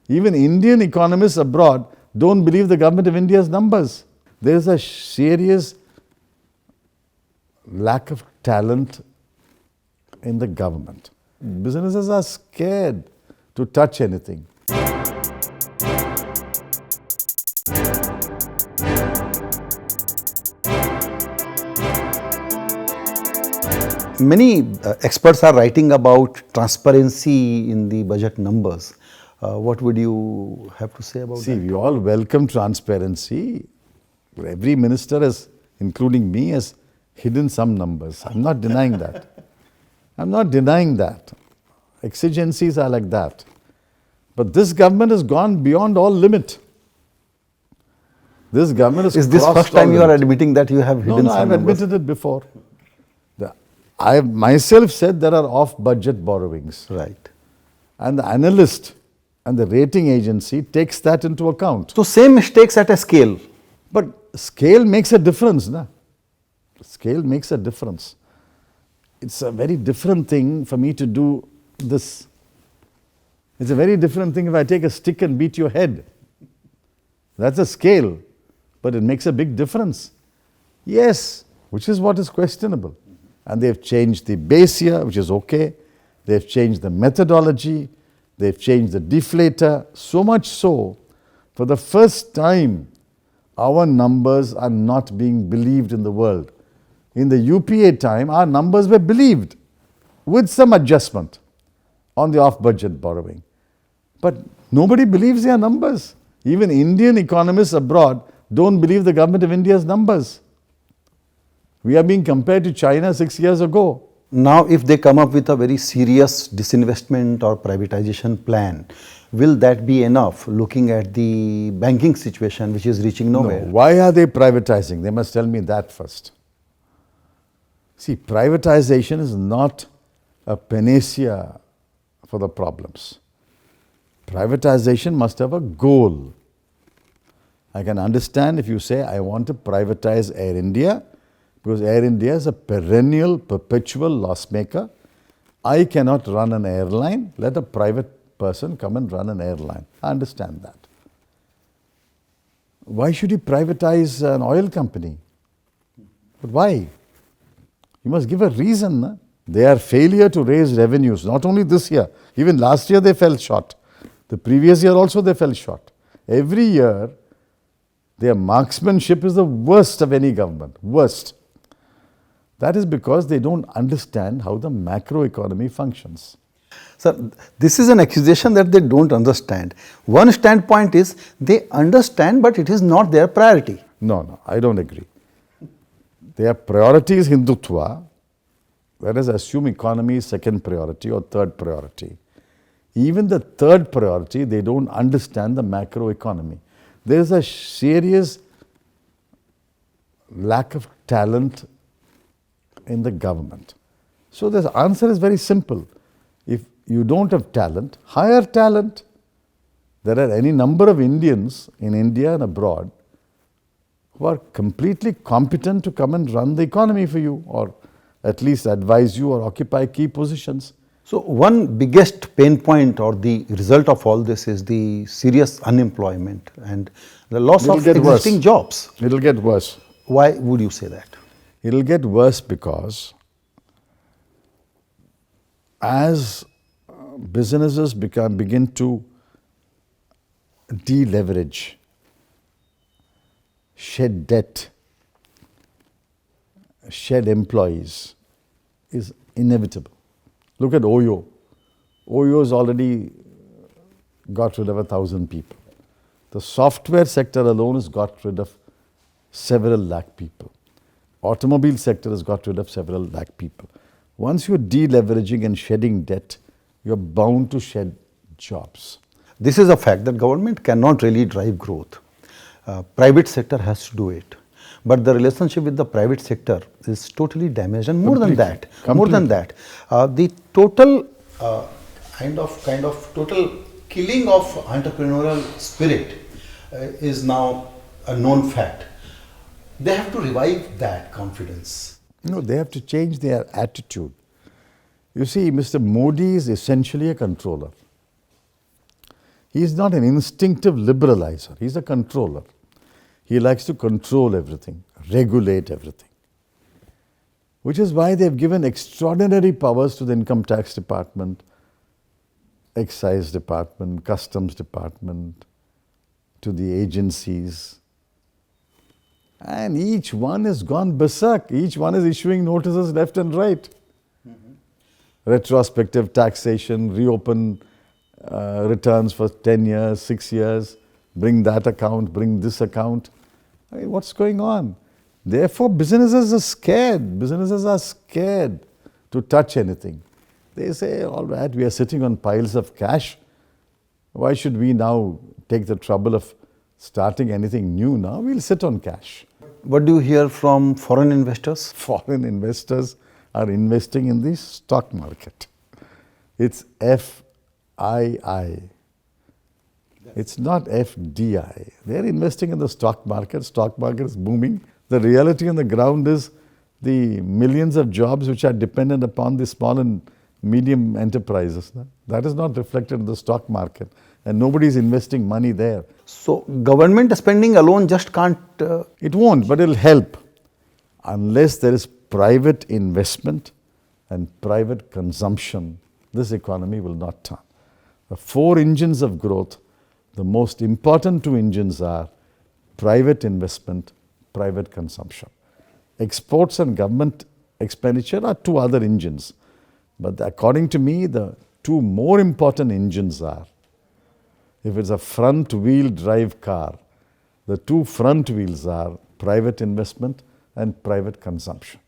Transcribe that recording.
Even Indian economists abroad don't believe the government of India's numbers. There is a serious lack of talent in the government. Businesses are scared to touch anything. Many experts are writing about transparency in the budget numbers. What would you have to say about See, that? we all welcome transparency. Every minister has, including me, has hidden some numbers. I'm not denying that. I'm not denying that. Exigencies are like that. But this government has gone beyond all limit. This government has Is this crossed first time all you are limit. admitting that you have hidden No, some I've numbers? admitted it before. I myself said there are off-budget borrowings. Right. And the analyst and the rating agency takes that into account. So same mistakes at a scale. But scale makes a difference, na? Scale makes a difference. It's a very different thing for me to do this. It's a very different thing if I take a stick and beat your head. That's a scale, but it makes a big difference. Yes, which is what is questionable. And they've changed the base year, which is okay. They've changed the methodology. They've changed the deflator. So much so, for the first time, our numbers are not being believed in the world. In the UPA time, our numbers were believed with some adjustment on the off-budget borrowing. But nobody believes their numbers. Even Indian economists abroad don't believe the government of India's numbers. We are being compared to China 6 years ago. Now if they come up with a very serious disinvestment or privatization plan, will that be enough looking at the banking situation which is reaching nowhere? No. Why are they privatizing? They must tell me that first. See, privatization is not a panacea for the problems. Privatization must have a goal. I can understand if you say, I want to privatize Air India, because Air India is a perennial, perpetual loss maker. I cannot run an airline. Let a private person come and run an airline. I understand that. Why should you privatize an oil company? But why? You must give a reason. Na? Their failure to raise revenues, not only this year, even last year they fell short. The previous year also they fell short. Every year, their marksmanship is the worst of any government. Worst. That is because they don't understand how the macroeconomy functions. Sir, this is an accusation that they don't understand. One standpoint is they understand, but it is not their priority. No, I don't agree. Their priority is Hindutva, whereas I assume economy is second priority or third priority. Even the third priority, they don't understand the macroeconomy. There is a serious lack of talent in the government. So the answer is very simple. If you don't have talent, hire talent. There are any number of Indians in India and abroad who are completely competent to come and run the economy for you, or at least advise you or occupy key positions. So one biggest pain point or the result of all this is the serious unemployment and the loss of existing jobs. It'll get worse. Why would you say that? It'll get worse because as businesses begin to deleverage, shed debt, shed employees is inevitable. Look at OYO. OYO has already got rid of 1,000 people. The software sector alone has got rid of several lakh people. Automobile sector has got rid of several lakh people. Once you're deleveraging and shedding debt, you're bound to shed jobs. This is a fact that government cannot really drive growth. Private sector has to do it. But the relationship with the private sector is totally damaged, and more than that, the total kind of total killing of entrepreneurial spirit is now a known fact. They have to revive that confidence. No, they have to change their attitude. You see, Mr. Modi is essentially a controller. He is not an instinctive liberalizer, he is a controller. He likes to control everything, regulate everything. Which is why they have given extraordinary powers to the income tax department, excise department, customs department, to the agencies. And each one has gone berserk. Each one is issuing notices left and right. Retrospective taxation, reopen returns for 10 years, 6 years, bring that account, bring this account. I mean, what's going on? Therefore, businesses are scared. Businesses are scared to touch anything. They say, all right, we are sitting on piles of cash. Why should we now take the trouble of starting anything new now? We'll sit on cash. What do you hear from foreign investors? Foreign investors are investing in the stock market. It's FII. It's not FDI. They're investing in the stock market. Stock market is booming. The reality on the ground is the millions of jobs which are dependent upon the small and medium enterprises. That is not reflected in the stock market. And nobody is investing money there. So government spending alone just can't... It won't, but it will help. Unless there is private investment and private consumption, this economy will not turn. The 4 engines of growth, the most important 2 engines are private investment, private consumption. Exports and government expenditure are 2 other engines. But according to me, the 2 more important engines are, if it's a front wheel drive car, the 2 front wheels are private investment and private consumption.